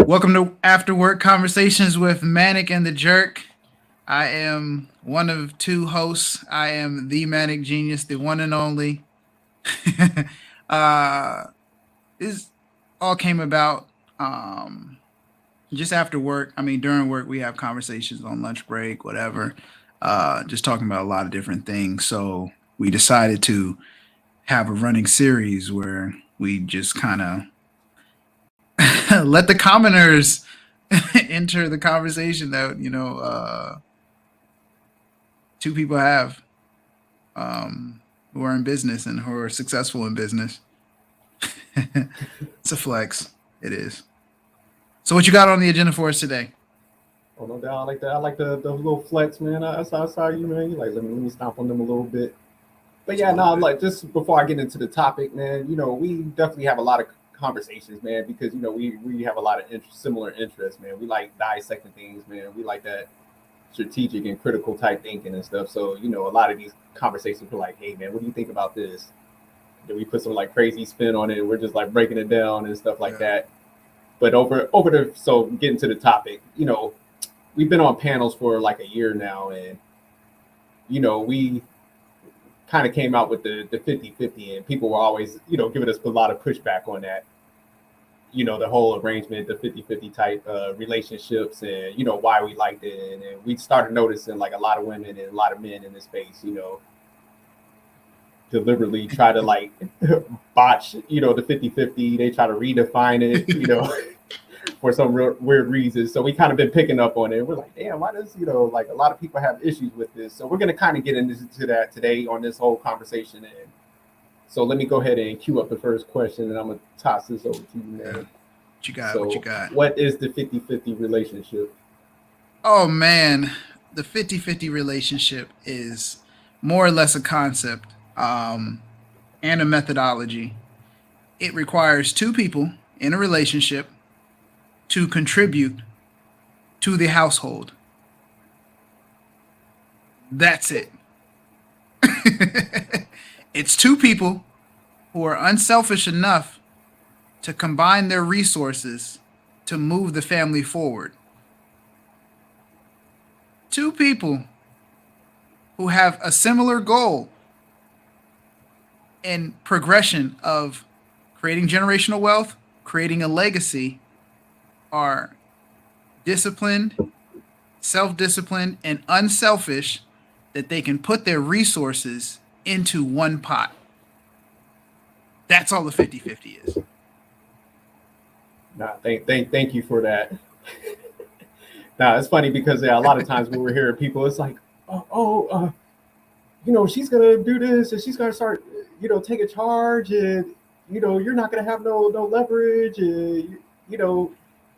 Welcome to After Work Conversations with Manic and the Jerk. I am one of two hosts. I am the Manic Genius, the one and only. uh, this all came about just after work. I mean, during work, we have conversations on lunch break, whatever, just talking about a lot of different things. So we decided to have a running series where we just kind of let the commoners enter the conversation that two people have who are in business and who are successful in business. It's a flex. It is. So what you got on the agenda for us today? Oh no doubt, I like that. I like the little flex, man. I saw you, man. You like let me stomp on them a little bit. But yeah, no, like just before I get into the topic, man. We definitely have a lot of conversations, man, because we have a lot of similar interests, man. We like dissecting things, man. We like that strategic and critical type thinking and stuff. So a lot of these conversations we're like, hey, man, what do you think about this? Then we put some like crazy spin on it. We're just like breaking it down and stuff like that. But so getting to the topic, we've been on panels for like a year now, and we kind of came out with the 50-50, and people were always giving us a lot of pushback on that, the whole arrangement, the 50-50 type relationships, and why we liked it. And we started noticing like a lot of women and a lot of men in this space deliberately try to like botch the 50-50. They try to redefine it for some real weird reasons. So we kind of been picking up on it. We're like, damn, why does like a lot of people have issues with this? So we're going to kind of get into that today on this whole conversation. And so let me go ahead and queue up the first question, and I'm going to toss this over to you, man. What you got? So what you got? What is the 50-50 relationship? Oh man, the 50-50 relationship is more or less a concept and a methodology. It requires two people in a relationship to contribute to the household. That's it. It's two people who are unselfish enough to combine their resources to move the family forward. Two people who have a similar goal in progression of creating generational wealth, creating a legacy, are disciplined, self-disciplined, and unselfish, that they can put their resources into one pot. That's all the 50-50 is. Nah, thank you for that. Nah, it's funny because a lot of times when we're hearing people, it's like, she's gonna do this and she's gonna start, take a charge, and you're not gonna have no leverage, and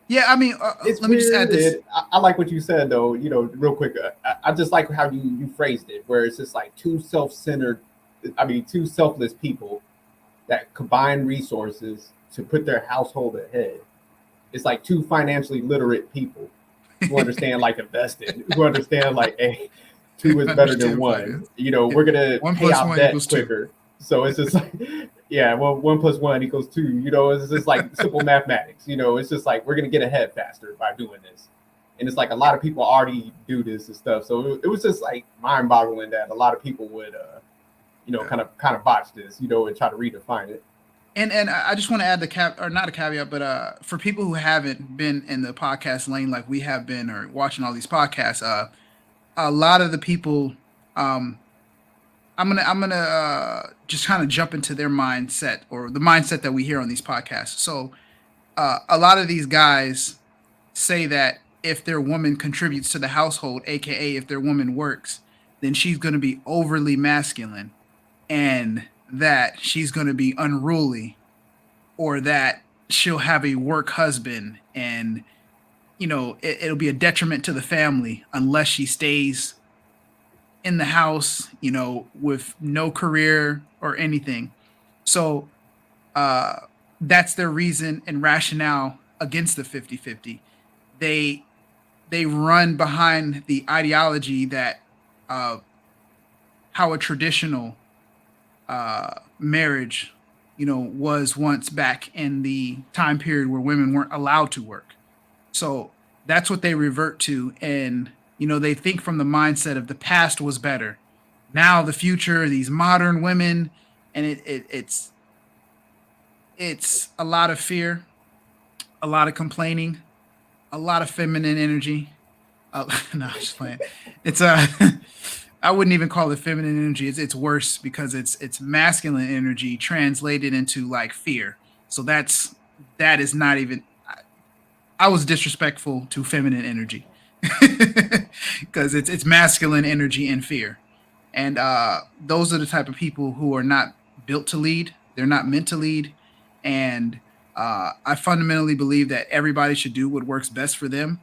Yeah, I mean, it's let me just add this. I like what you said, though. Real quick, I just like how you phrased it, where it's just like two selfless people that combine resources to put their household ahead. It's like two financially literate people who understand like investing, who understand like, hey, two is better than one. We're gonna pay off debt quicker. So it's just like, yeah, well, 1 + 1 = 2. It's just like simple mathematics. It's just like we're gonna get ahead faster by doing this. And it's like a lot of people already do this and stuff. So it was just like mind-boggling that a lot of people would, kind of botch this, and try to redefine it. And I just want to add not a caveat, but for people who haven't been in the podcast lane like we have been, or watching all these podcasts, a lot of the people, I'm gonna just kind of jump into their mindset, or the mindset that we hear on these podcasts. So a lot of these guys say that if their woman contributes to the household, aka if their woman works, then she's going to be overly masculine, and that she's going to be unruly, or that she'll have a work husband, and it'll be a detriment to the family unless she stays in the house, with no career or anything. So that's their reason and rationale against the 50-50. They run behind the ideology that how a traditional marriage was once back in the time period where women weren't allowed to work. So that's what they revert to. And, they think from the mindset of the past was better. Now the future, these modern women, and it's a lot of fear, a lot of complaining, a lot of feminine energy. No, I'm just playing. It's I wouldn't even call it feminine energy. It's worse because it's masculine energy translated into like fear. So that is not even. I was disrespectful to feminine energy because it's masculine energy and fear, and those are the type of people who are not built to lead. They're not meant to lead, and I fundamentally believe that everybody should do what works best for them.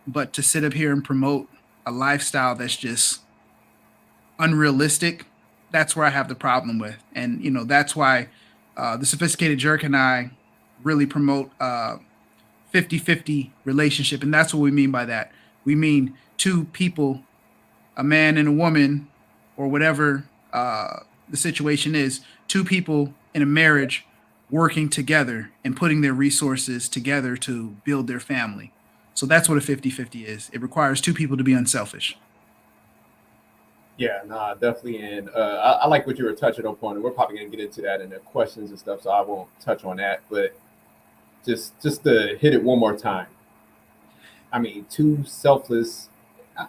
But to sit up here and promote a lifestyle that's just unrealistic, that's where I have the problem with. And, that's why the sophisticated jerk and I really promote 50-50 relationship. And that's what we mean by that. We mean two people, a man and a woman, or whatever the situation is, two people in a marriage working together and putting their resources together to build their family. So that's what a 50-50 is. It requires two people to be unselfish. Yeah, nah, definitely. And I like what you were touching upon, and we're probably gonna get into that in the questions and stuff, so I won't touch on that. But just to hit it one more time. I mean, two selfless.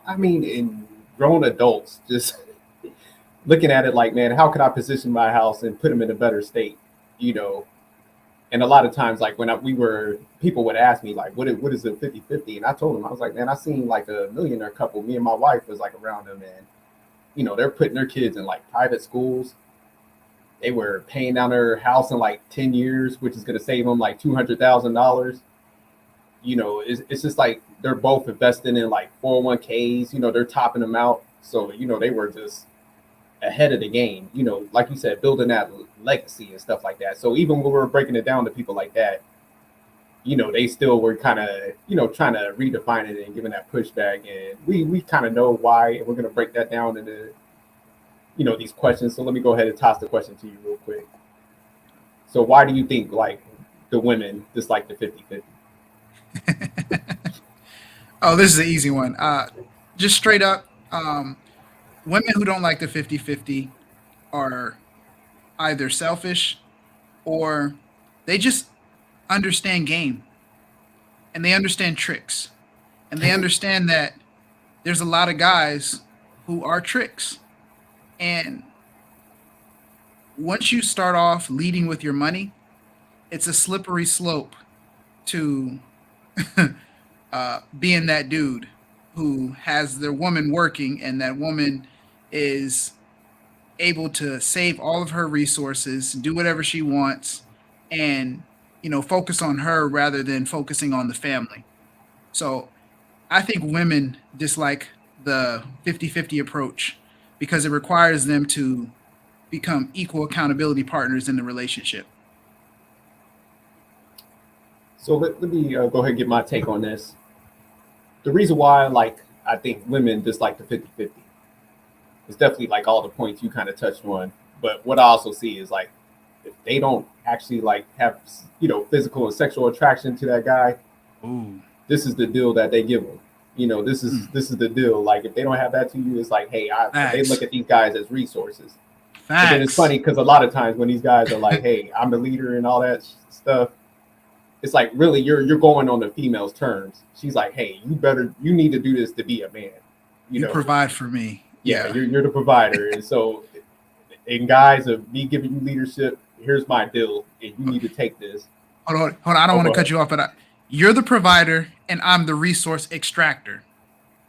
I mean, in grown adults, just looking at it like, man, how could I position my house and put them in a better state? You know, and a lot of times, like when we were, people would ask me like, what is a 50-50? And I told them, I was like, man, I seen like a millionaire couple. Me and my wife was like around them, and they're putting their kids in like private schools. They were paying down their house in like 10 years, which is going to save them like $200,000. It's just like they're both investing in like 401ks. They're topping them out. So, they were just ahead of the game, like you said, building that legacy and stuff like that. So even when we were breaking it down to people like that, they still were kind of, trying to redefine it and giving that pushback. And we kind of know why. And we're going to break that down into, these questions. So let me go ahead and toss the question to you real quick. So why do you think like the women dislike the 50-50? Oh, this is an easy one. Just straight up, women who don't like the 50-50 are either selfish or they just understand game and they understand tricks and they understand that there's a lot of guys who are tricks. And once you start off leading with your money, it's a slippery slope to being that dude who has their woman working and that woman is able to save all of her resources, do whatever she wants, and focus on her rather than focusing on the family. So I think women dislike the 50-50 approach because it requires them to become equal accountability partners in the relationship. So let me go ahead and get my take on this. The reason why, like, I think women dislike the 50-50 is definitely like all the points you kind of touched on. But what I also see is like, if they don't actually like have, physical and sexual attraction to that guy, Ooh. this is the deal that they give them. This is the deal. Like if they don't have that to you, it's like, hey, they look at these guys as resources. And then it's funny because a lot of times when these guys are like, hey, I'm the leader and all that stuff, it's like really you're going on the female's terms. She's like, hey, you need to do this to be a man. You provide for me. Yeah, you're the provider. And so in guys of me giving you leadership, here's my deal, and you need to take this. Hold on. I don't want to cut you off, but you're the provider and I'm the resource extractor.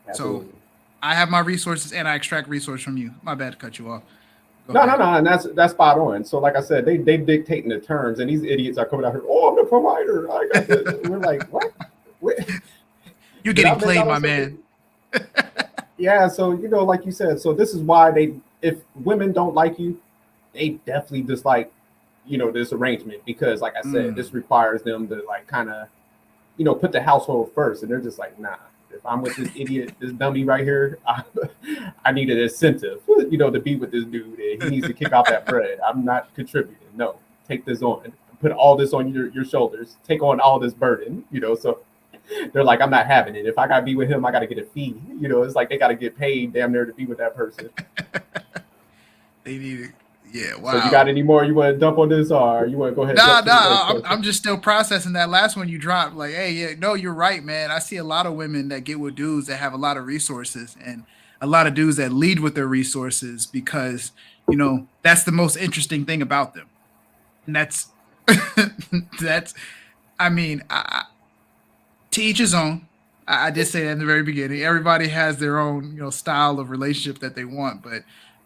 Absolutely. So I have my resources and I extract resource from you. My bad to cut you off. No, and that's spot on. So like I said, they dictating the terms, and these idiots are coming out here. Oh, I'm the provider. I got this. We're like, what? You're getting played, my man. Yeah. So like you said, so this is why if women don't like you, they definitely dislike, this arrangement because, like I said, this requires them to like kind of, put the household first, and they're just like, nah. If I'm with this idiot, this dummy right here, I need an incentive, to be with this dude. And he needs to kick out that bread. I'm not contributing. No, take this on. Put all this on your shoulders. Take on all this burden. So They're like, I'm not having it. If I gotta be with him, I gotta get a fee. You know, it's like they gotta get paid damn near to be with that person. They need it. Yeah, So you got wow. any more you want to dump on this, or you want to go ahead and Nah, jump to the next nah. I'm question? I'm just still processing that last one you dropped. Like, hey, yeah, no, you're right, man. I see a lot of women that get with dudes that have a lot of resources, and a lot of dudes that lead with their resources because that's the most interesting thing about them, and that's that's. I mean, to each his own. I did say that in the very beginning. Everybody has their own, style of relationship that they want. But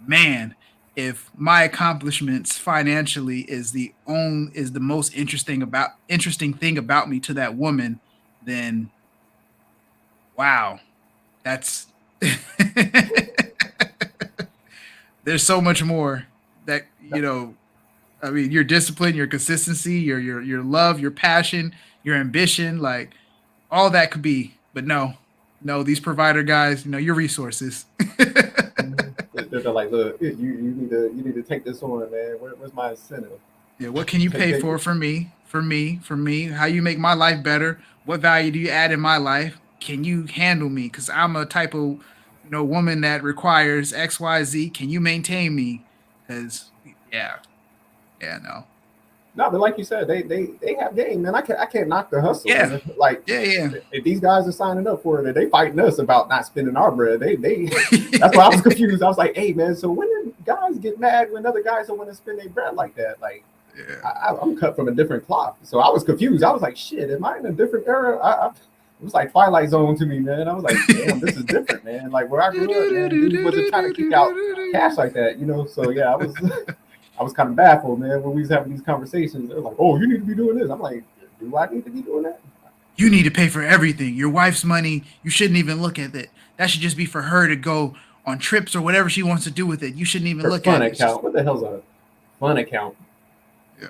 man, if my accomplishments financially is the most interesting thing about me to that woman, then wow, that's there's so much more that I mean, your discipline, your consistency, your love, your passion, your ambition, like all that could be, but no, these provider guys, your resources. They're like, look, you need to take this on, man. Where's my incentive? Yeah, what can you Take pay take for me? How you make my life better? What value do you add in my life? Can you handle me? Because I'm a type of woman that requires XYZ. Can you maintain me? Because yeah, yeah, no, No, but like you said, they have game, man. I can't knock the hustle, yeah, man. Like yeah, if these guys are signing up for it, they fighting us about not spending our bread. They that's why I was yeah. confused. I was like, hey man, so when do guys get mad when other guys don't want to spend their bread like that? Like Yeah. I'm cut from a different cloth, so I was confused. I was like, shit, am I in a different era? It was like Twilight Zone to me, man. I was like, damn, this is different, man. Like where I grew up, man, dudes wasn't trying to kick out cash like that, you know. So yeah, I was I was kind of baffled, man, when we was having these conversations. They're like, "Oh, you need to be doing this." I'm like, "Do I need to be doing that?" You need to pay for everything. Your wife's money, you shouldn't even look at it. That should just be for her to go on trips or whatever she wants to do with it. You shouldn't even Her look fun at it. It's just account. What the hell's a fun account? yeah.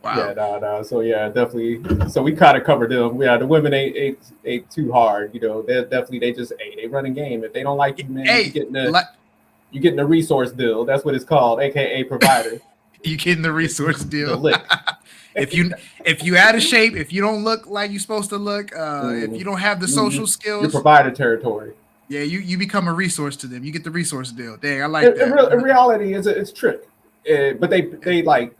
Yeah, Wow. nah. So yeah, definitely. So we kind of covered them. Yeah, the women ain't too hard. You know, they definitely they just they run a game. If they don't like you, man, Hey, like you getting a resource deal. That's what it's called, aka provider. you getting the The, resource the deal. lick. If you out of shape, if you don't look like you're supposed to look, if Mm, you don't have the you social you skills, provider territory. yeah, you become a resource to them. You get the resource deal. Dang, I like that. In reality, it's trick. But they like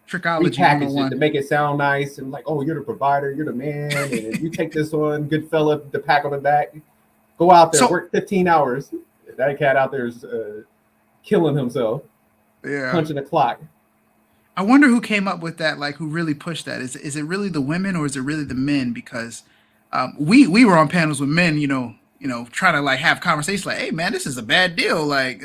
Trichology repackaged it to 101. make it sound nice and like, oh, you're the provider, you're the man, and if you take this on, good fella, the pack on the back, go out there, So work 15 hours. That cat out there is killing himself, yeah. punching the clock. I wonder who came up with that, like who really pushed that. Is it really the women or is it really the men? Because we were on panels with men, trying to like have conversations like, hey man, this is a bad deal. Like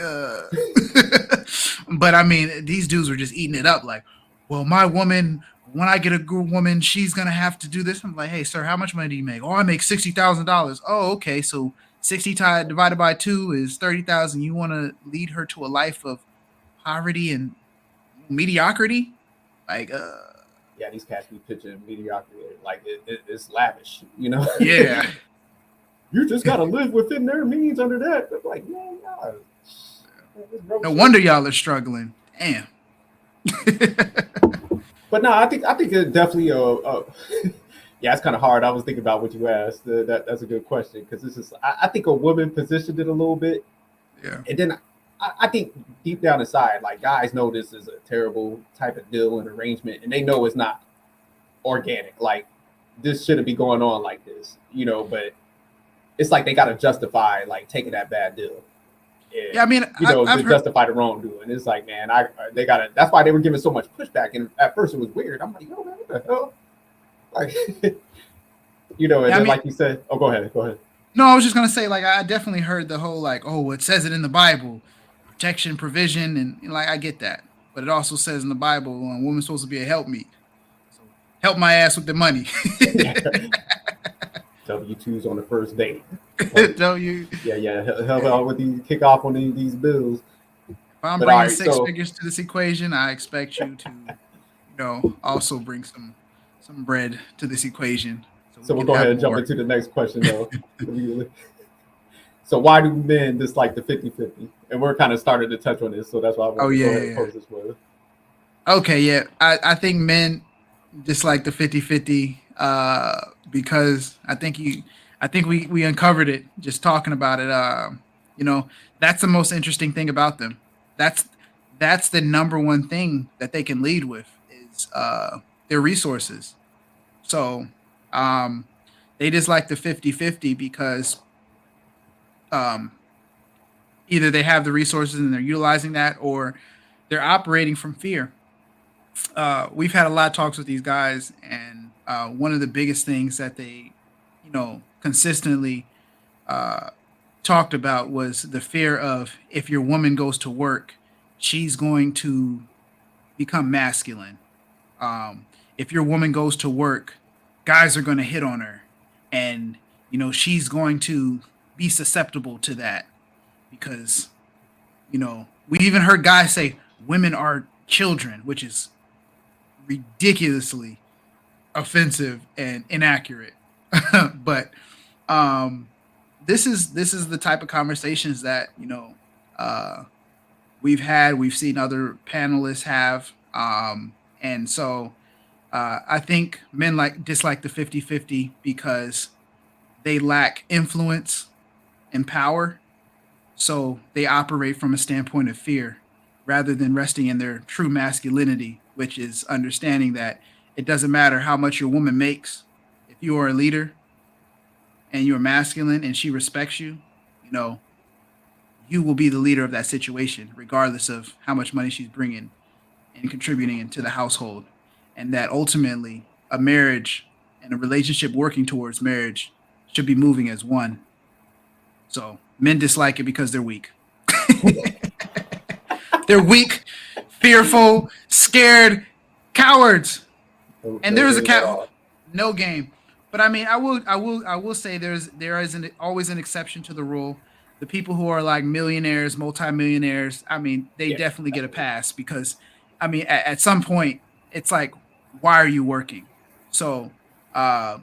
but I mean, these dudes were just eating it up, like, well, my woman, when I get a good woman, she's gonna have to do this. I'm like, hey sir, how much money do you make? Oh, I make $60,000. Oh, okay, so 60 divided by two is 30,000. You want to lead her to a life of poverty and mediocrity? Like, Yeah, these cats be pitching mediocrity like it's lavish, you know. yeah. You just gotta live within their means under that. I'm like, man, no. No wonder y'all are struggling. Damn. But no, I think it definitely yeah, it's kind of hard. I was thinking about what you asked. That's a good question because this is I think a woman positioned it a little bit, Yeah. and then I think deep down inside, like guys know this is a terrible type of deal and arrangement, and they know it's not organic. Like this shouldn't be going on like this, you know. But it's like they got to justify like taking that bad deal. And, Yeah, I mean, you know, I've to heard. justify the wrongdoing. It's like, man, they gotta. That's why they were giving so much pushback. And at first, it was weird. I'm like, yo, man, what the hell? Like, you know, and Yeah, I then mean, like you said, oh, go ahead. no, I was just gonna say, like, I definitely heard the whole, like, oh, it says it in the Bible, protection, provision, and like, I get that, but it also says in the Bible, a woman's supposed to be a helpmeet. So help my ass with the money. W-2s on the first date. Like, Don't you? yeah, help Hey, out with these kick off on these bills. if I'm But all bringing right, six so figures to this equation, I expect you to, also bring some bread to this equation so we we'll can go ahead have and jump more. into the next question though. So why do men dislike the 50-50? And we're kind of starting to touch on this, so that's why I Oh wanted to go yeah, ahead yeah, and yeah. pose this one. Okay, yeah. I think men. just like the 50-50, because I think we uncovered it just talking about it. You know, that's the most interesting thing about them. That's that's the number one thing that they can lead with is their resources. So um, they just like the 50-50 because um, either they have the resources and they're utilizing that, or they're operating from fear. We've had a lot of talks with these guys, and one of the biggest things that they, consistently uh, talked about was the fear of if your woman goes to work, she's going to become masculine. If your woman goes to work, guys are going to hit on her, and she's going to be susceptible to that because we even heard guys say women are children, which is ridiculously offensive and inaccurate. But um, this is the type of conversations that uh, we've had. We've seen other panelists have, and so I think men dislike the 50-50 because they lack influence and power. So they operate from a standpoint of fear rather than resting in their true masculinity, which is understanding that it doesn't matter how much your woman makes. If you are a leader and you're masculine and she respects you, you know, you will be the leader of that situation, regardless of how much money she's bringing and contributing into the household. And that ultimately a marriage and a relationship working towards marriage should be moving as one. So men dislike it because they're weak. They're weak, fearful, scared, cowards. And No there is a game at cat, all. no game. But I mean, I will say always an exception to the rule. The people who are like millionaires, multimillionaires, I mean, they Yeah, definitely get a absolutely. pass because, I mean, at some point, it's like, why are you working? So, uh,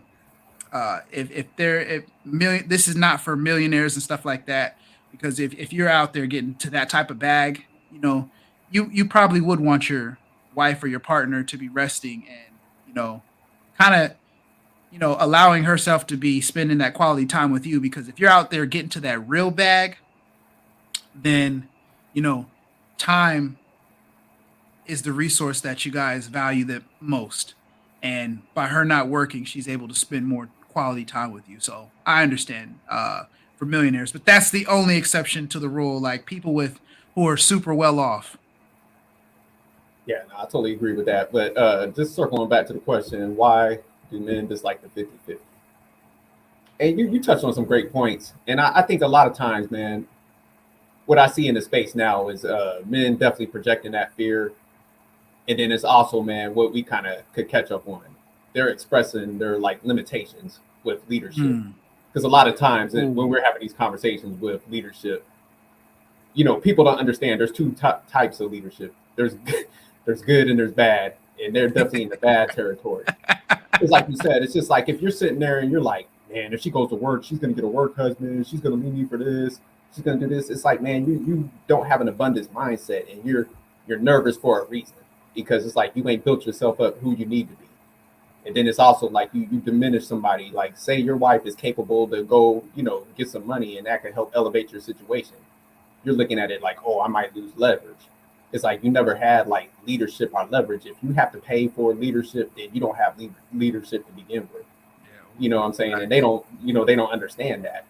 if they're if million, this is not for millionaires and stuff like that because if you're out there getting to that type of bag, you probably would want your wife or your partner to be resting and kind of allowing herself to be spending that quality time with you because if you're out there getting to that real bag, then you know time is the resource that you guys value the most. And by her not working, she's able to spend more quality time with you. So I understand for millionaires, but that's the only exception to the rule. Like people with who are super well off. Yeah, no, I totally agree with that. But just circling back to the question, why do men dislike the 50-50? And you touched on some great points. And I think a lot of times, man, what I see in the space now is men definitely projecting that fear. And then it's also, man, what we kind of could catch up on. They're expressing their like limitations with leadership. Hmm. Because a lot of times when Ooh. we're having these conversations with leadership, people don't understand there's two types of leadership. There's good and there's bad, and they're definitely in the bad territory. It's like you said, it's just like if you're sitting there and you're like, man, if she goes to work, she's gonna get a work husband, she's gonna leave me for this, she's gonna do this. It's like, man, you don't have an abundance mindset, and you're nervous for a reason because it's like you ain't built yourself up who you need to be. And then it's also like you diminish somebody. Like say your wife is capable to go, get some money, and that can help elevate your situation. You're looking at it like, oh, I might lose leverage. It's like you never had like leadership or leverage. If you have to pay for leadership, then you don't have leadership to begin with. Yeah. You know what I'm saying? And Facts. they don't understand that.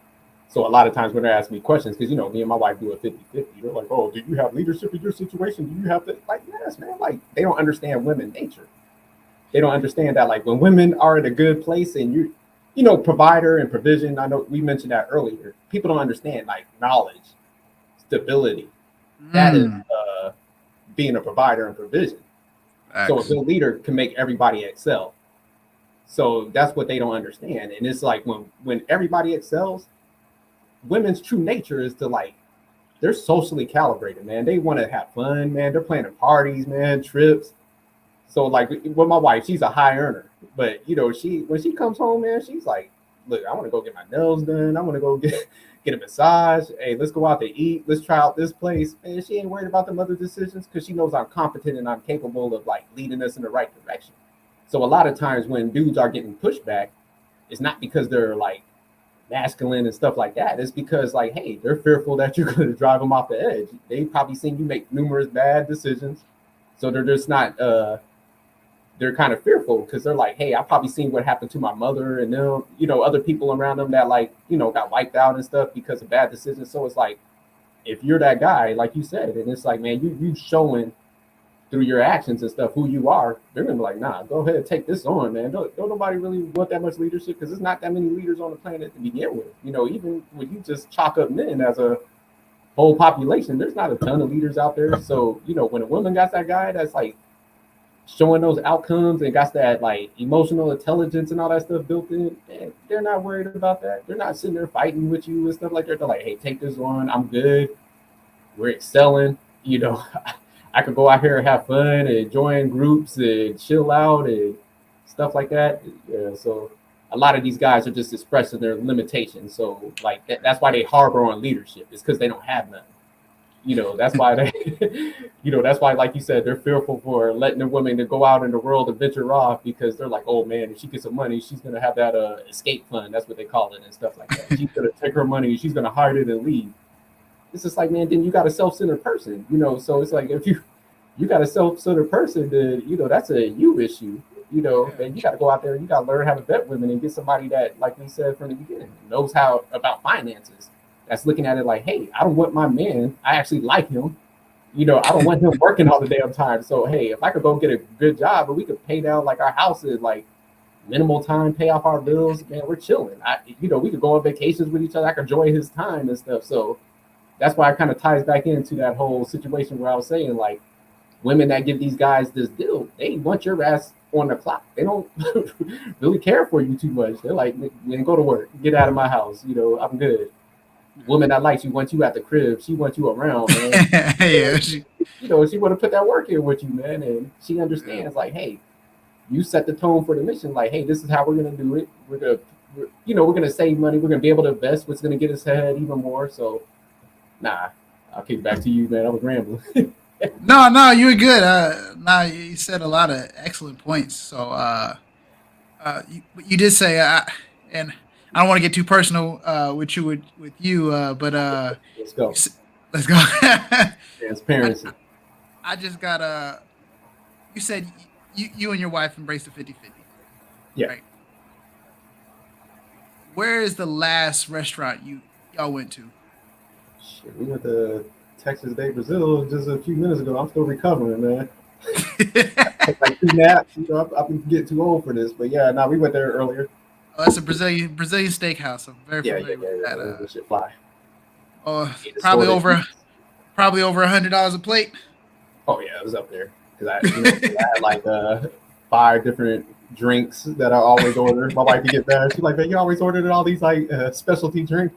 So a lot of times when they're asking me questions, because me and my wife do a 50-50, they're like, oh, do you have leadership in your situation? Do you have to like, yes, man, like they don't understand women nature. They don't understand that like when women are in a good place and provider and provision, I know we mentioned that earlier. People don't understand like knowledge, stability. That is Mm. being a provider and provision. So a Facts. good leader can make everybody excel. So that's what they don't understand. And it's like when everybody excels, women's true nature is to like they're socially calibrated, man. They want to have fun, man. They're planning parties, man, trips. So like with my wife, she's a high earner, but she when she comes home, man, she's like, look, I want to go get my nails done. I want to go get a massage. Hey, let's go out to eat. Let's try out this place. And she ain't worried about the other decisions because she knows I'm competent and I'm capable of like leading us in the right direction. So a lot of times when dudes are getting pushback, it's not because they're like masculine and stuff like that. It's because like, hey, they're fearful that you're going to drive them off the edge. They probably seen you make numerous bad decisions, so they're just not. They're kind of fearful because they're like, hey, I probably seen what happened to my mother and them, other people around them that like, got wiped out and stuff because of bad decisions. So it's like, if you're that guy, like you said, and it's like, man, you showing through your actions and stuff who you are, they're gonna be like, nah, go ahead and take this on, man. Don't nobody really want that much leadership because there's not that many leaders on the planet to begin with. Even when you just chalk up men as a whole population, there's not a ton of leaders out there. So, when a woman got that guy that's like showing those outcomes and got that like emotional intelligence and all that stuff built in, man, they're not worried about that. They're not sitting there fighting with you and stuff like that. They're like, hey, take this on. I'm good. We're excelling. I could go out here and have fun and join groups and chill out and stuff like that. Yeah, so a lot of these guys are just expressing their limitations. So like that's why they harbor on leadership. It's because they don't have none. That's why that's why, like you said, they're fearful for letting the women to go out in the world and venture off because they're like, oh man, if she gets some money, she's gonna have that escape fund. That's what they call it and stuff like that. She's gonna take her money, she's gonna hide it and leave. It's just like, man, then you got a self-centered person, so it's like if you got a self-centered person, then that's a you issue, and you got to go out there and you got to learn how to vet women and get somebody that, like we said from the beginning, knows how about finances. That's looking at it like, hey, I don't want my man. I actually like him. I don't want him working all the damn time. So hey, if I could go get a good job, and we could pay down like our houses, like minimal time, pay off our bills, man, we're chilling. We could go on vacations with each other. I could enjoy his time and stuff. So that's why it kind of ties back into that whole situation where I was saying like, women that give these guys this deal, they want your ass on the clock. They don't really care for you too much. They're like, man, go to work, get out of my house. I'm good. Woman that likes you wants you at the crib. She wants you around, man. Yeah, she want to put that work in with you, man. And she understands, like, hey, you set the tone for the mission. Like, hey, this is how we're gonna do it. We're gonna save money. We're gonna be able to invest. What's gonna get us ahead even more. So, I'll kick it back to you, man. I was rambling. No, you were good. You said a lot of excellent points. So, you did say, and I don't want to get too personal with you, but Let's go. let's go. Transparency. I just got you said you and your wife embraced the 50-50. Yeah. Right? Where is the last restaurant y'all went to? Shit, we went to Texas Day, Brazil just a few minutes ago. I'm still recovering, man. Like 2 naps. I've been getting too old for this, but yeah, we went there earlier. Oh, that's a Brazilian steakhouse. I'm very familiar with that. That shit fly. Oh, probably over $100 a plate. Oh yeah, it was up there because I had like 5 different drinks that I always order. My wife would get mad. She's like, "Man, you always ordered all these like specialty drinks."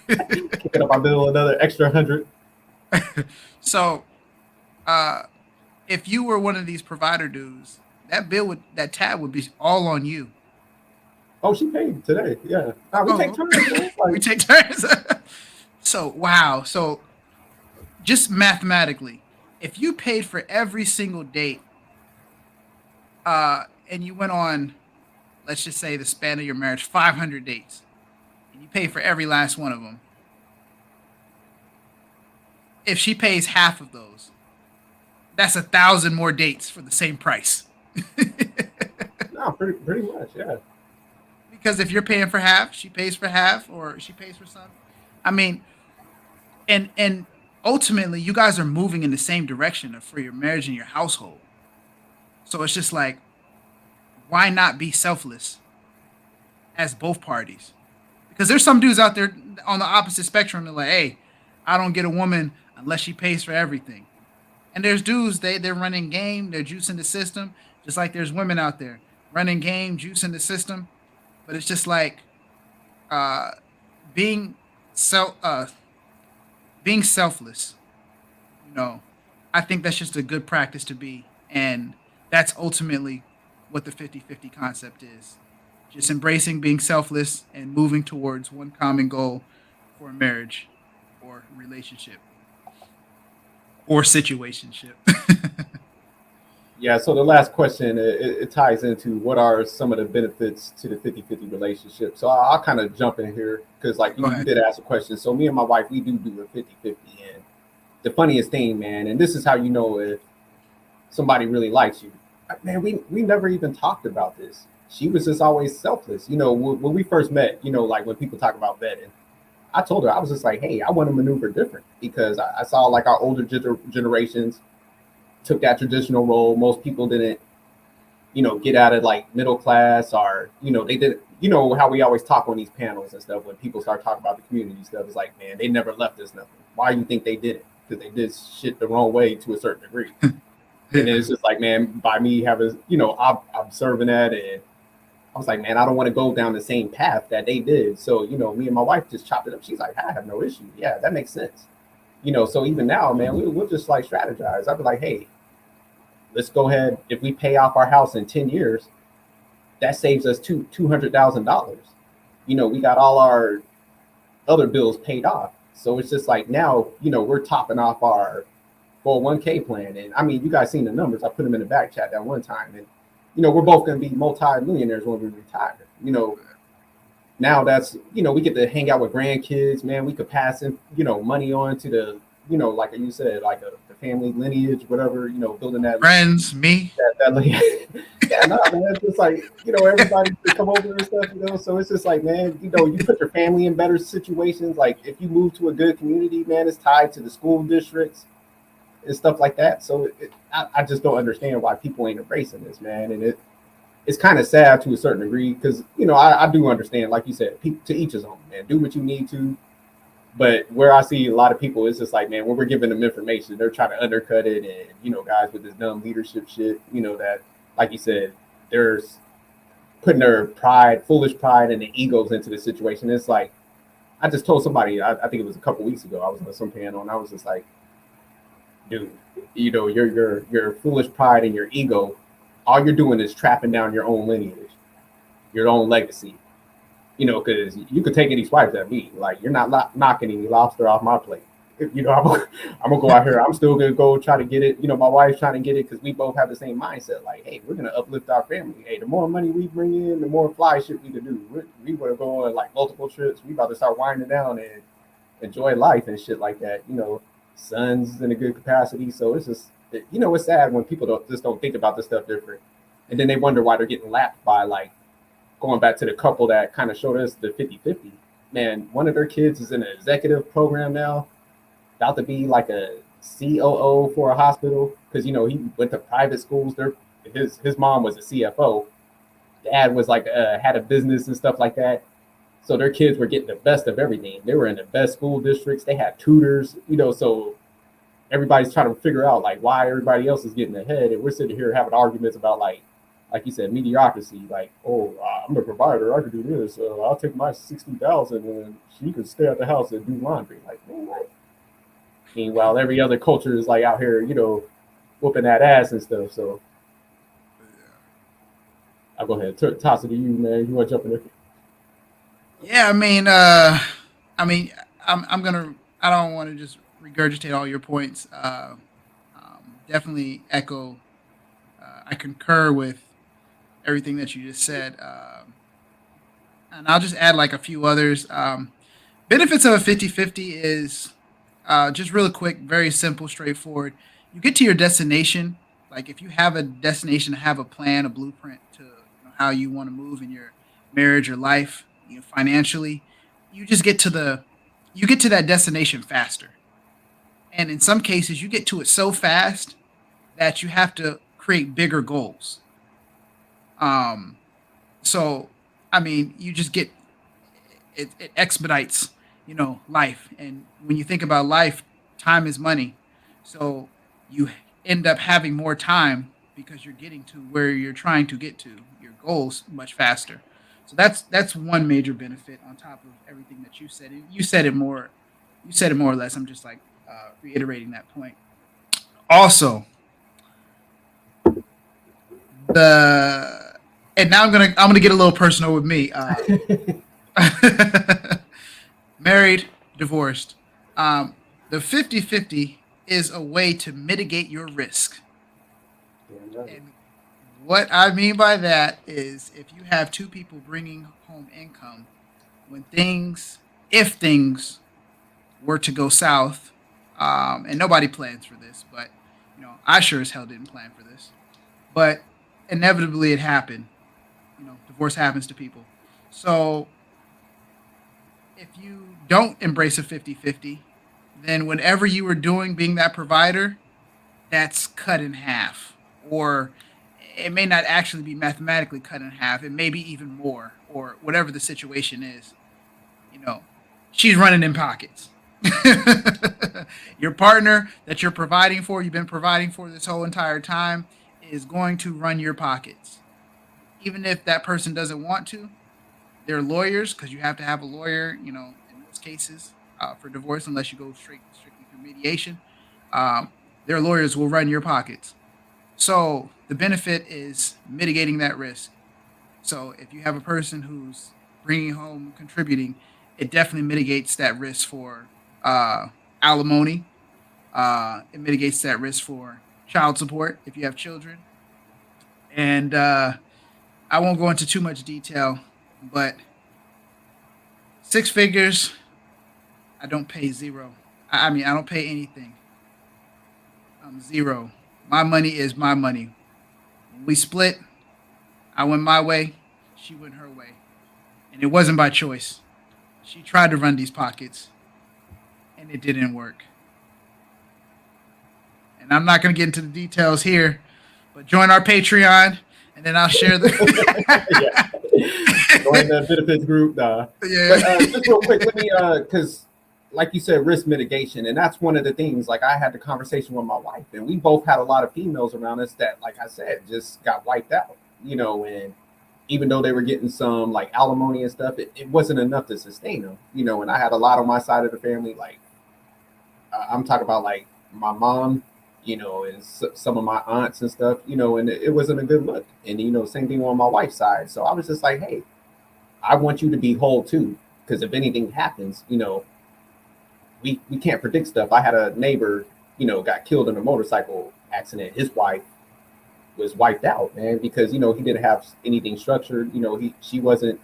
Kicking up my bill another extra 100. So, if you were one of these provider dudes, that tab would be all on you. Oh, she paid today. Yeah, we take turns. We take turns. So wow. So just mathematically, if you paid for every single date, and you went on, let's just say the span of your marriage, 500 dates, and you pay for every last one of them. If she pays half of those, that's 1,000 more dates for the same price. No, pretty much, yeah. Because if you're paying for half, she pays for half, or she pays for some. I mean, and ultimately, you guys are moving in the same direction for your marriage and your household. So it's just like, why not be selfless as both parties? Because there's some dudes out there on the opposite spectrum that are like, hey, I don't get a woman unless she pays for everything. And there's dudes, they're running game, they're juicing the system, just like there's women out there running game, juicing the system. But it's just like being self being selfless. You know, I think that's just a good practice to be, and that's ultimately what the 50-50 concept is. Just embracing being selfless and moving towards one common goal for a marriage or relationship or situationship. Yeah, so the last question, it ties into what are some of the benefits to the 50-50 relationship. So I'll kind of jump in here because like Go you ahead. did ask a question. So me and my wife, we do a 50-50. And the funniest thing, man, and this is how you know if somebody really likes you. Man, we never even talked about this. She was just always selfless. When we first met, like when people talk about vetting, I told her, I was just like, hey, I want to maneuver different because I saw like our older generations took that traditional role. Most people didn't, get out of like middle class or, they didn't, how we always talk on these panels and stuff when people start talking about the community stuff. It's like, man, they never left us nothing. Why do you think they did it? Because they did shit the wrong way to a certain degree. And Yeah. it's just like, man, by me having, observing that, and I was like, man, I don't want to go down the same path that they did. So, me and my wife just chopped it up. She's like, I have no issue. Yeah, that makes sense. So even now, man, we'll just like strategize. I'd be like, hey, let's go ahead. If we pay off our house in 10 years, that saves us $200,000. We got all our other bills paid off. So it's just like now, we're topping off our 401k plan. And I mean, you guys seen the numbers. I put them in the back chat that one time. And, we're both going to be multi-millionaires when we retire. Now that's, we get to hang out with grandkids, man. We could pass in, money on to the, like you said, like the family lineage, whatever, building that. Friends, me. Yeah, no, man. It's just like, everybody to come over and stuff, So it's just like, man, you put your family in better situations. Like if you move to a good community, man, it's tied to the school districts and stuff like that. So I just don't understand why people ain't embracing this, man. And it's kind of sad to a certain degree because, I do understand, like you said, to each his own, man. Do what you need to. But where I see a lot of people, it's just like, man, when we're giving them information, they're trying to undercut it. And, guys with this dumb leadership shit, that, like you said, there's putting their pride, foolish pride, and the egos into the situation. It's like, I just told somebody, I think it was a couple weeks ago, I was on some panel, and I was just like, dude, your foolish pride and your ego, all you're doing is trapping down your own lineage, your own legacy. Because you could take any swipes at me. Like, you're not knocking any lobster off my plate. I'm gonna go out here. I'm still gonna go try to get it. My wife's trying to get it because we both have the same mindset. Like, hey, we're gonna uplift our family. Hey, the more money we bring in, the more fly shit we can do. We want to go on like multiple trips. We about to start winding down and enjoy life and shit like that. Sons in a good capacity. So it's just, it's sad when people don't think about this stuff different, and then they wonder why they're getting lapped by like. Going back to the couple that kind of showed us the 50-50, man, one of their kids is in an executive program now, about to be like a COO for a hospital because, he went to private schools. His mom was a CFO. Dad was like, had a business and stuff like that. So their kids were getting the best of everything. They were in the best school districts. They had tutors, so everybody's trying to figure out like why everybody else is getting ahead. And we're sitting here having arguments about like you said, mediocrity. Like, oh, I'm a provider. I could do this. I'll take my 60,000 and she could stay at the house and do laundry. Like, man, what? Meanwhile, every other culture is like out here, whooping that ass and stuff. So I'll go ahead, toss it to you, man. You want to jump in there? Yeah, I'm gonna. I don't want to just regurgitate all your points. Definitely echo. I concur with everything that you just said, and I'll just add like a few others. Benefits of a 50-50 is just really quick, very simple, straightforward. You get to your destination. Like if you have a destination, have a plan, a blueprint to how you want to move in your marriage or life, financially, you just you get to that destination faster. And in some cases, you get to it so fast that you have to create bigger goals. Um, so you just get it expedites, life. And when you think about life, time is money. So you end up having more time because you're getting to where you're trying to get to your goals much faster. So that's one major benefit on top of everything that you said. And you said it more or less. I'm just like reiterating that point. Also, the and now I'm gonna get a little personal with me. Married, divorced. The 50-50 is a way to mitigate your risk. Right. And what I mean by that is if you have two people bringing home income, when if things were to go south, and nobody plans for this, but I sure as hell didn't plan for this, but inevitably it happened. Divorce happens to people. So if you don't embrace a 50-50, then whatever you were doing being that provider, that's cut in half. Or it may not actually be mathematically cut in half. It may be even more, or whatever the situation is. You know, she's running in pockets. Your partner that you're providing for, you've been providing for this whole entire time, is going to run your pockets. Even if that person doesn't want to, they're lawyers because you have to have a lawyer, in most cases for divorce, unless you go strictly through mediation. Um, their lawyers will run your pockets. So the benefit is mitigating that risk. So if you have a person who's bringing home, contributing, it definitely mitigates that risk for alimony. It mitigates that risk for child support if you have children. And I won't go into too much detail, but six figures, I don't pay zero. I mean, I don't pay anything. I'm zero. My money is my money. When we split, I went my way, she went her way. And it wasn't by choice. She tried to run these pockets, and it didn't work. And I'm not going to get into the details here, but join our Patreon, and then I'll share the. Yeah. Join the benefits group. Yeah. But just real quick, let me, because like you said, risk mitigation. And that's one of the things, like I had the conversation with my wife, and we both had a lot of females around us that, like I said, just got wiped out, and even though they were getting some like alimony and stuff, it wasn't enough to sustain them, and I had a lot on my side of the family, like I'm talking about like my mom, and some of my aunts and stuff, and it wasn't a good look. And, same thing on my wife's side. So I was just like, hey, I want you to be whole too. Because if anything happens, we can't predict stuff. I had a neighbor, got killed in a motorcycle accident. His wife was wiped out, man, because, he didn't have anything structured. She wasn't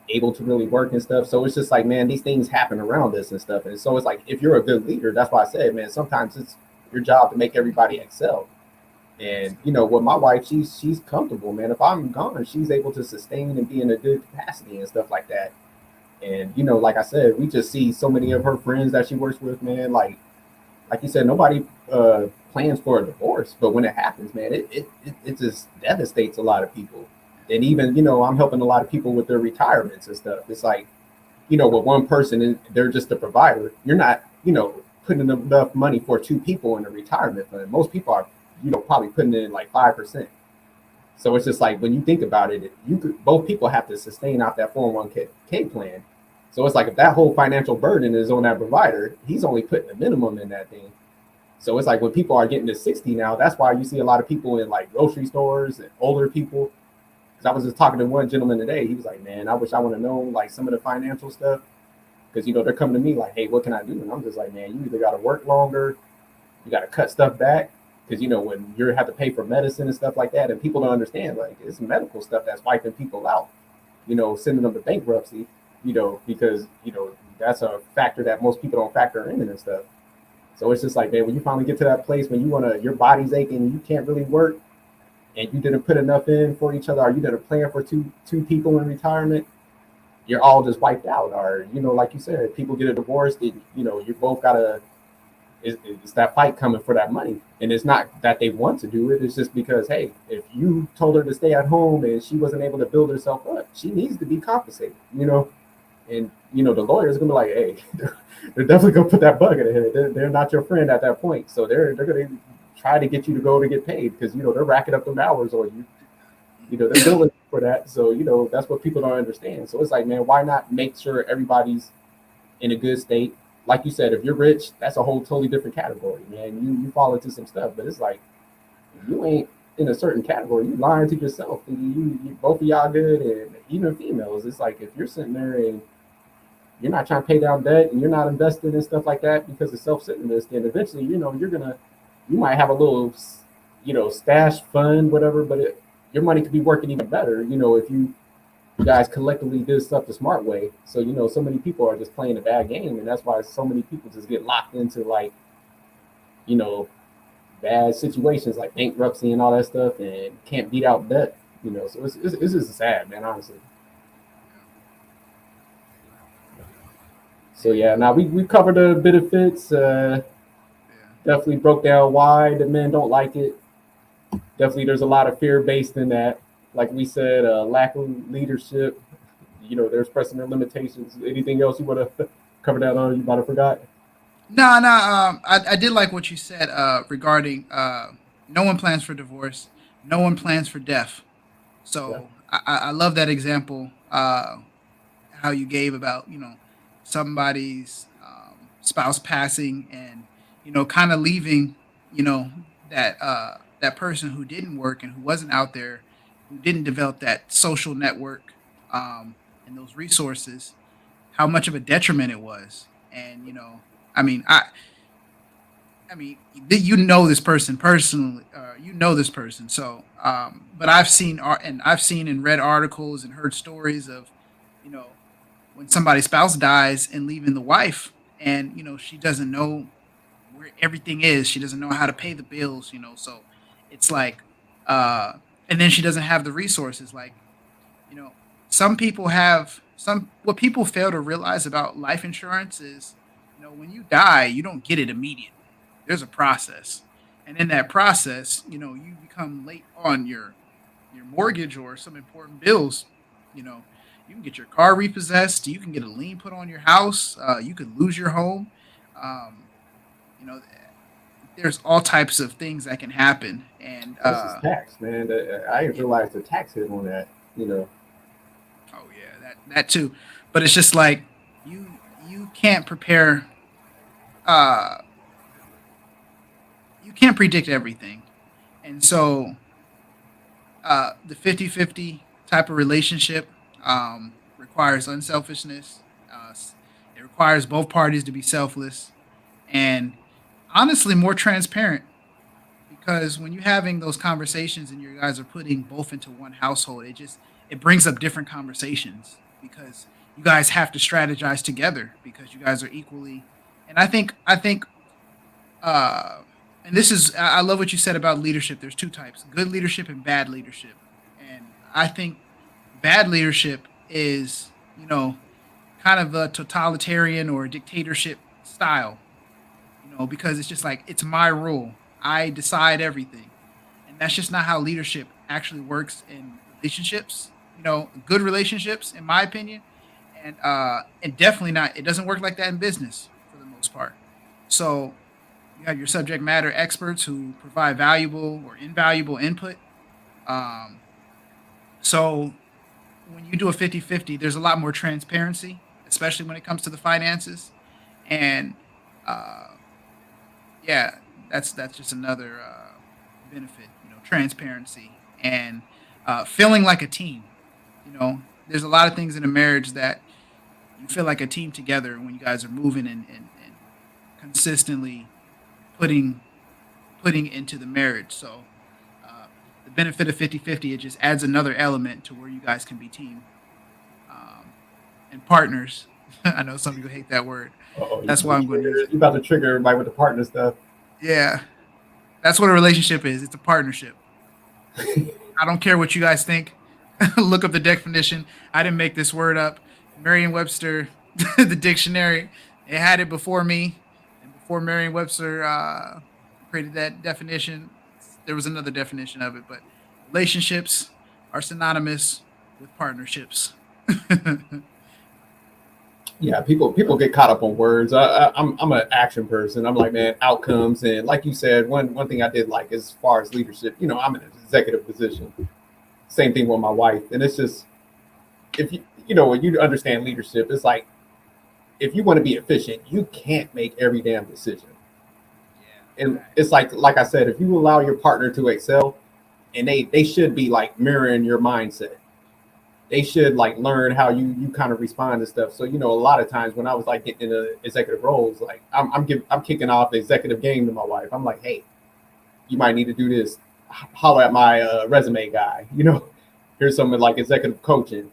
able to really work and stuff. So it's just like, man, these things happen around us and stuff. And so it's like, if you're a good leader, that's why I said, man, sometimes it's your job to make everybody excel. And with my wife, she's comfortable, man. If I'm gone, she's able to sustain and be in a good capacity and stuff like that. And like I said, we just see so many of her friends that she works with, man. Like you said, nobody plans for a divorce, but when it happens, man, it just devastates a lot of people. And even I'm helping a lot of people with their retirements and stuff. It's like with one person and they're just a provider, you're not putting enough money for two people in a retirement fund. Most people are probably putting in like 5%. So it's just like when you think about it, both people have to sustain out that 401k plan. So it's like if that whole financial burden is on that provider, he's only putting the minimum in that thing. So it's like when people are getting to 60 now, that's why you see a lot of people in like grocery stores and older people. Because I was just talking to one gentleman today. He was like, man, I wish I would have known like some of the financial stuff. Because they're coming to me like, hey, what can I do? And I'm just like, man, you either got to work longer, you got to cut stuff back. Because when you have to pay for medicine and stuff like that, and people don't understand, like it's medical stuff that's wiping people out, sending them to bankruptcy, because that's a factor that most people don't factor in and stuff. So it's just like, man, when you finally get to that place when your body's aching, you can't really work, and you didn't put enough in for each other, or you didn't plan for two people in retirement, you're all just wiped out. Or like you said, people get a divorce, you both gotta. It's that fight coming for that money. And it's not that they want to do it. It's just because, hey, if you told her to stay at home and she wasn't able to build herself up, she needs to be compensated, And, the lawyer's going to be like, hey, they're definitely going to put that bug in her head. They're not your friend at that point. So they're going to try to get you to go to get paid because, they're racking up them hours on you. They're billing for that. So, that's what people don't understand. So it's like, man, why not make sure everybody's in a good state? Like you said, if you're rich, that's a whole totally different category, man. You fall into some stuff, but it's like if you ain't in a certain category, you lying to yourself. You both of y'all good, and even females, it's like if you're sitting there and you're not trying to pay down debt and you're not investing in stuff like that because of self-centeredness, then eventually, you might have a little, stash fund, whatever, but your money could be working even better, if you guys collectively did stuff the smart way. So, so many people are just playing a bad game, and that's why so many people just get locked into like, you know, bad situations like bankruptcy and all that stuff and can't beat out debt, So it's just sad, man, honestly. So yeah, now we covered the benefits. Definitely broke down why the men don't like it. Definitely, there's a lot of fear based in that. Like we said, lack of leadership. There's precedent limitations. Anything else you want to cover that on? You might have forgot. No, no. I did like what you said regarding no one plans for divorce, no one plans for death. Yeah, So I love that example. How you gave about somebody's spouse passing and kind of leaving that person who didn't work and who wasn't out there, who didn't develop that social network and those resources, how much of a detriment it was. And I mean, you know this person personally. You know this person. So, but I've seen and read articles and heard stories of, you know, when somebody's spouse dies and leaving the wife, and she doesn't know where everything is. She doesn't know how to pay the bills. So it's like, uh, and then she doesn't have the resources. Like, you know, some people have some. What people fail to realize about life insurance is, when you die, you don't get it immediately. There's a process, and in that process, you become late on your mortgage or some important bills. You know, you can get your car repossessed. You can get a lien put on your house. You could lose your home. Um, you know, there's all types of things that can happen, and this is tax, man. I didn't yeah, realize the tax hit on that. oh yeah, that too. But it's just like you can't prepare. Uh, you can't predict everything, and so the 50-50 type of relationship requires unselfishness. It requires both parties to be selfless and honestly more transparent, because when you're having those conversations and you guys are putting both into one household, it brings up different conversations because you guys have to strategize together because you guys are equally. And I think uh and this is I love what you said about leadership. There's two types: good leadership and bad leadership. And I think bad leadership is kind of a totalitarian or a dictatorship style, because it's just like it's my rule. I decide everything. And that's just not how leadership actually works in relationships. Good relationships, in my opinion, and definitely not. It doesn't work like that in business for the most part. So you have your subject matter experts who provide valuable or invaluable input. Um, so when you do a 50-50, there's a lot more transparency, especially when it comes to the finances. And uh, yeah, that's just another benefit, transparency and feeling like a team. There's a lot of things in a marriage that you feel like a team together when you guys are moving and consistently putting putting into the marriage. So uh, the benefit of 50-50, it just adds another element to where you guys can be team um, and partners. I know some people hate that word. Oh, That's why I'm going to use it. you about to trigger everybody with the partner stuff. Yeah, that's what a relationship is. It's a partnership. I don't care what you guys think. Look up the definition. I didn't make this word up. Merriam-Webster, the dictionary, it had it before me, and before Merriam-Webster created that definition, there was another definition of it. But relationships are synonymous with partnerships. Yeah, people get caught up on words. I'm an action person. I'm like, man, outcomes, and like you said, one thing I did like as far as leadership, I'm in an executive position. Same thing with my wife, and it's just if when you understand leadership, it's like if you want to be efficient, you can't make every damn decision. Yeah, And it's facts. like I said, if you allow your partner to excel, and they should be like mirroring your mindset. They should like learn how you kind of respond to stuff. So a lot of times when I was like getting into executive roles, like I'm kicking off the executive game to my wife. I'm like, hey, you might need to do this. holler at my resume guy. Here's some like executive coaching.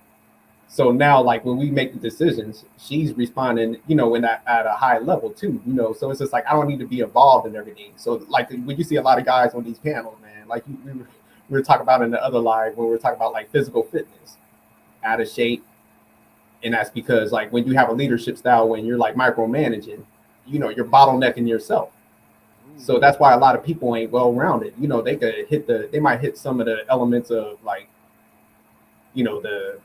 So now, like when we make the decisions, she's responding, in that at a high level too, So it's just like I don't need to be involved in everything. So like when you see a lot of guys on these panels, man, like we were talking about in the other live when we were talking about like physical fitness, out of shape, and that's because like when you have a leadership style, when you're like micromanaging, you're bottlenecking yourself. So that's why a lot of people ain't well rounded. They might hit some of the elements of like, the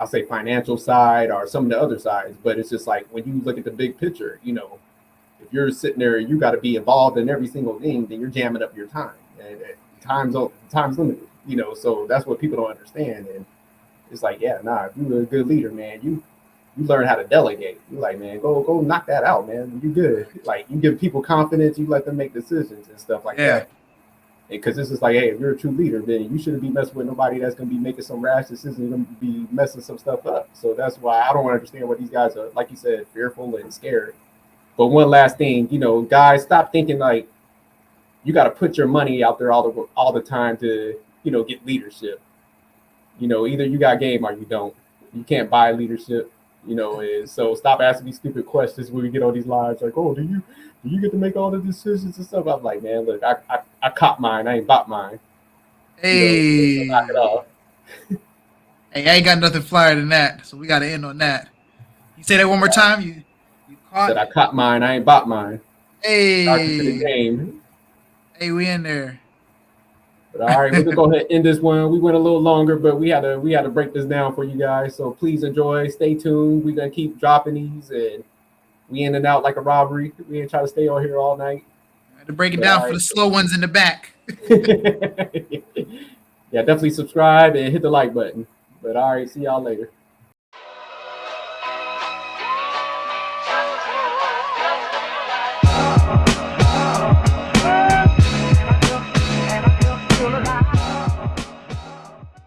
I'll say financial side or some of the other sides, but it's just like when you look at the big picture, if you're sitting there, you got to be involved in every single thing, then you're jamming up your time, and time's limited, So that's what people don't understand, and it's like, yeah, nah, if you're a good leader, man, you learn how to delegate. You're like, man, go knock that out, man. You good. Like you give people confidence, you let them make decisions and stuff like that. Because it's just like, hey, if you're a true leader, then you shouldn't be messing with nobody that's going to be making some rash decisions and going to be messing some stuff up. So that's why I don't understand what these guys are, like you said, fearful and scared. But one last thing, guys, stop thinking like you got to put your money out there all the time to, get leadership. Either you got game or you don't. You can't buy leadership, and so stop asking me stupid questions when we get on these lives like, oh, do you get to make all the decisions and stuff? I'm like, man, look, I caught mine. I ain't bought mine. Hey, so knock it off. Hey, I ain't got nothing flyer than that, so we got to end on that. You say that one more time. You caught. Said I caught mine. I ain't bought mine. Hey, To the game. Hey, we in there. But all right, we're gonna go ahead and end this one. We went a little longer, but we had to break this down for you guys. So please enjoy. Stay tuned. We're gonna keep dropping these, and we in and out like a robbery. We ain't try to stay on here all night. I had to break it down for the slow ones in the back. Yeah, definitely subscribe and hit the like button. But all right, see y'all later.